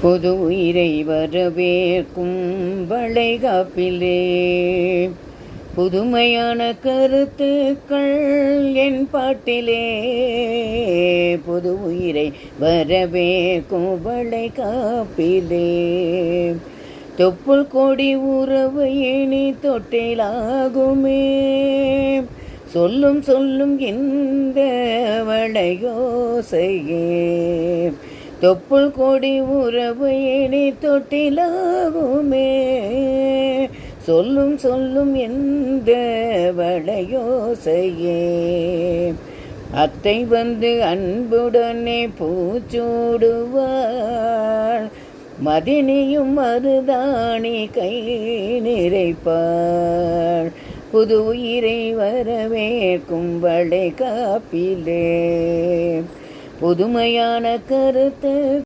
பொது உயிரை வரவேற்கும் வளைகாப்பிலே புதுமையான கருத்துக்கள் என் பாட்டிலே. பொது உயிரை வரவேற்கும் வளைகாப்பிலே தொப்புள் கொடி உறவு இனி தொட்டிலாகுமே. சொல்லும் சொல்லும் இந்த வளையோசையே தொப்புள் கொடி உறவு இனி தொட்டிலாகுமே. சொல்லும் சொல்லும் எந்த வளையோசையே அத்தை வந்து அன்புடனே பூச்சூடுவாள். மதினியும் மருதாணி கை நிறைப்பாள். புது உயிரை வரவேற்கும் வளைகாப்பிலே புதுமையான கருத்து